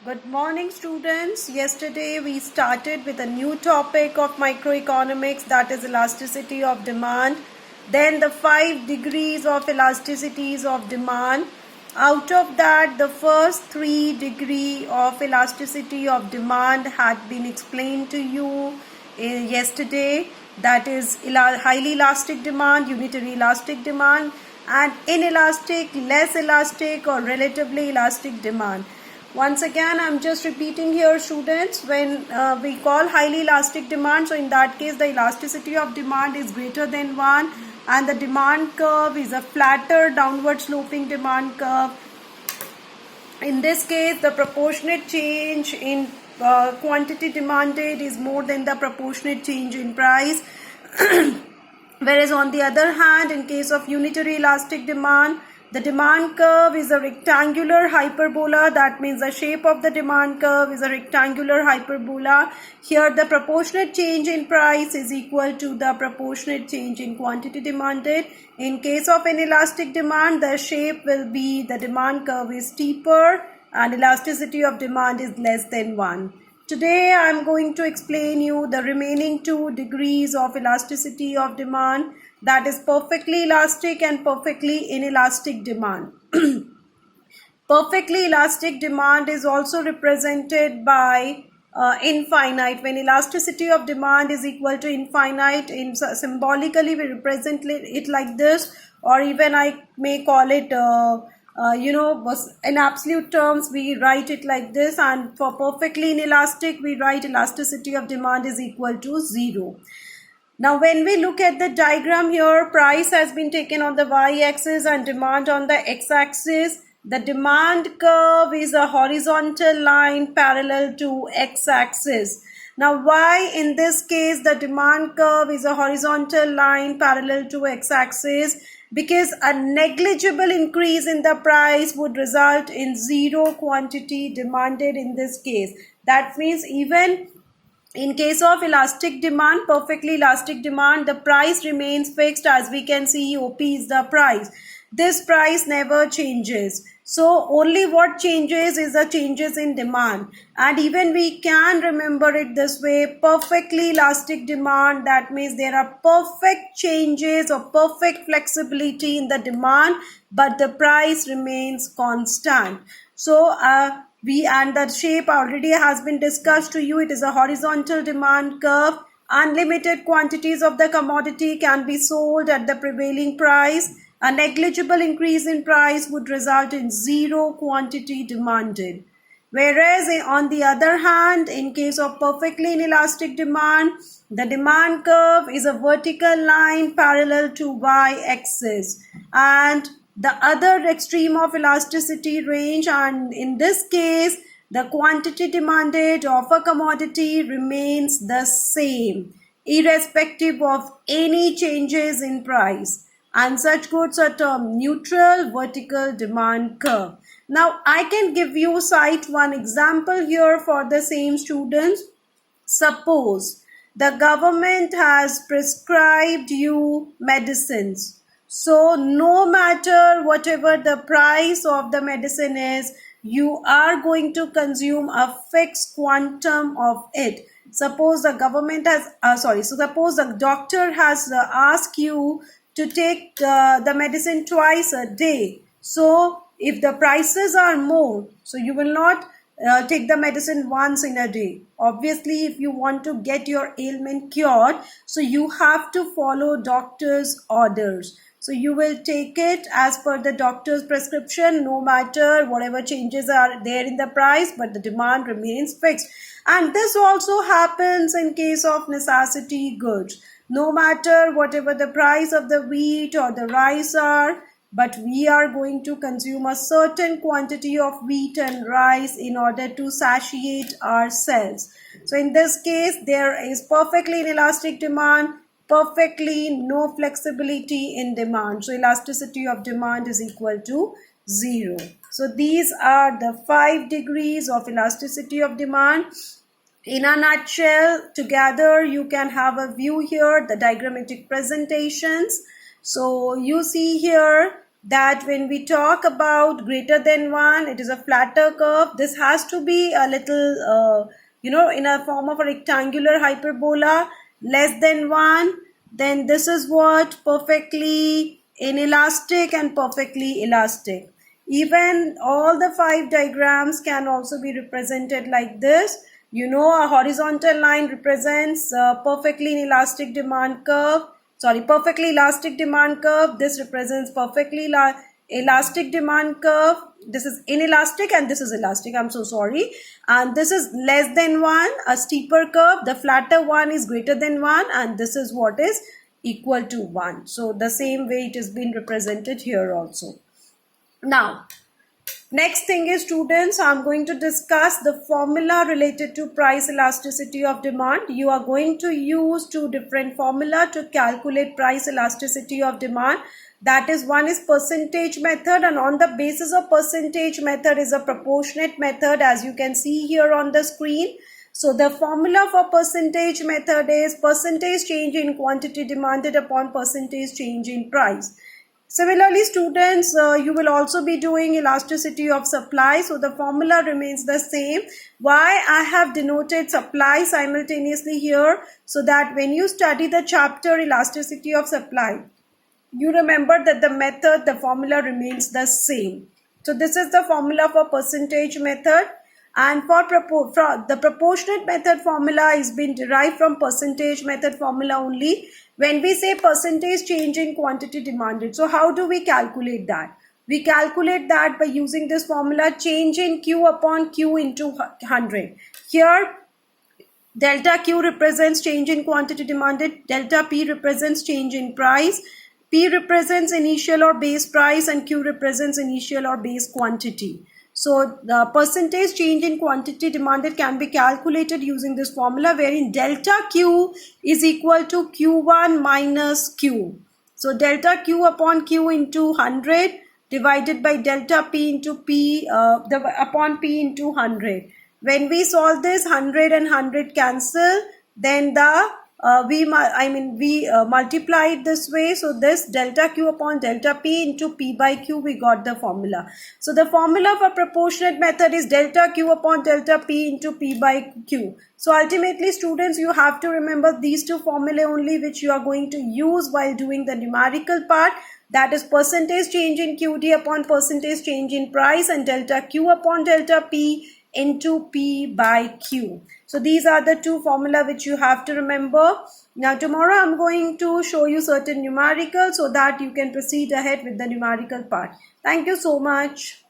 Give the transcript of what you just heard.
Good morning, students. Yesterday we started with a new topic of microeconomics, that is elasticity of demand. Then the 5 degrees of elasticities of demand. Out of that, the first 3 degree of elasticity of demand had been explained to you yesterday. That is highly elastic demand, unitary elastic demand, and inelastic, less elastic, or relatively elastic demand. Once again, I'm just repeating here, students, when we call highly elastic demand, so in that case the elasticity of demand is greater than 1 and the demand curve is a flatter downward sloping demand curve. In this case, the proportionate change in quantity demanded is more than the proportionate change in price. Whereas on the other hand, in case of unitary elastic demand, the demand curve is a rectangular hyperbola. That means the shape of the demand curve is a rectangular hyperbola. Here the proportionate change in price is equal to the proportionate change in quantity demanded. In case of inelastic demand, the shape will be, the demand curve is steeper and elasticity of demand is less than 1. Today I am going to explain you the remaining 2 degrees of elasticity of demand, that is perfectly elastic and perfectly inelastic demand. Perfectly elastic demand is also represented by infinite. When elasticity of demand is equal to infinite, symbolically we represent it like this, or even I may call it in absolute terms we write it like this, and for perfectly inelastic we write elasticity of demand is equal to 0. Now when we look at the diagram here, price has been taken on the y-axis and demand on the x-axis. The demand curve is a horizontal line parallel to x-axis. Now why in this case the demand curve is a horizontal line parallel to x-axis? Because a negligible increase in the price would result in 0 quantity demanded in this case. That means even in case of elastic demand, perfectly elastic demand, the price remains fixed. As we can see, OP is the price. This price never changes. So only what changes is the changes in demand. And even we can remember it this way, perfectly elastic demand, that means there are perfect changes or perfect flexibility in the demand, but the price remains constant. So and the shape already has been discussed to you. It is a horizontal demand curve. Unlimited quantities of the commodity can be sold at the prevailing price. A negligible increase in price would result in 0 quantity demanded. Whereas on the other hand, in case of perfectly inelastic demand, the demand curve is a vertical line parallel to y-axis, and the other extreme of elasticity range, and in this case the quantity demanded of a commodity remains the same irrespective of any changes in price, and such goods are termed neutral vertical demand curve. Now I can cite one example here for the same students. Suppose the government has prescribed you medicines. So no matter whatever the price of the medicine is, you are going to consume a fixed quantum of it. Suppose the government has, suppose the doctor has asked you to take the medicine twice a day. So if the prices are more, so you will not take the medicine once in a day. Obviously, if you want to get your ailment cured, so you have to follow doctor's orders. So you will take it as per the doctor's prescription, no matter whatever changes are there in the price, but the demand remains fixed. And this also happens in case of necessity goods. No matter whatever the price of the wheat or the rice are, but we are going to consume a certain quantity of wheat and rice in order to satiate ourselves. So in this case, there is perfectly inelastic demand, perfectly no flexibility in demand. So elasticity of demand is equal to 0. So these are the 5 degrees of elasticity of demand. In a nutshell, together you can have a view here, the diagrammatic presentations. So you see here that when we talk about greater than 1, it is a flatter curve. This has to be a little, in a form of a rectangular hyperbola. Less than 1, then this is what? Perfectly inelastic and perfectly elastic. Even all the 5 diagrams can also be represented like this. A horizontal line represents perfectly inelastic demand curve. Perfectly elastic demand curve. This represents perfectly elastic demand curve. This is inelastic and this is elastic. I'm so sorry. And this is less than 1, a steeper curve. The flatter one is greater than 1, and this is what is equal to 1. So the same way it is being represented here also. Now, next thing is, students, I'm going to discuss the formula related to price elasticity of demand. You are going to use 2 different formula to calculate price elasticity of demand. That is, one is percentage method, and on the basis of percentage method is a proportionate method, as you can see here on the screen. So the formula for percentage method is percentage change in quantity demanded upon percentage change in price. Similarly, students, you will also be doing elasticity of supply. So the formula remains the same. Why I have denoted supply simultaneously here? So that when you study the chapter elasticity of supply, you remember that the formula remains the same. So this is the formula for percentage method. And for the proportionate method formula is been derived from percentage method formula only. When we say percentage change in quantity demanded, so how do we calculate that? We calculate that by using this formula, change in Q upon Q into 100. Here, delta Q represents change in quantity demanded, delta P represents change in price, P represents initial or base price, and Q represents initial or base quantity. So the percentage change in quantity demanded can be calculated using this formula, wherein delta Q is equal to Q1 minus Q. So delta Q upon Q into 100 divided by delta P into P upon P into 100. When we solve this, 100 and 100 cancel, then we multiply it this way. So this delta Q upon delta P into P by Q, we got the formula. So the formula for proportionate method is delta Q upon delta P into P by Q. So ultimately, students, you have to remember these 2 formulae only, which you are going to use while doing the numerical part. That is percentage change in QD upon percentage change in price, and delta Q upon delta P into P by Q. So these are the 2 formula which you have to remember. Now tomorrow I'm going to show you certain numericals so that you can proceed ahead with the numerical part. Thank you so much.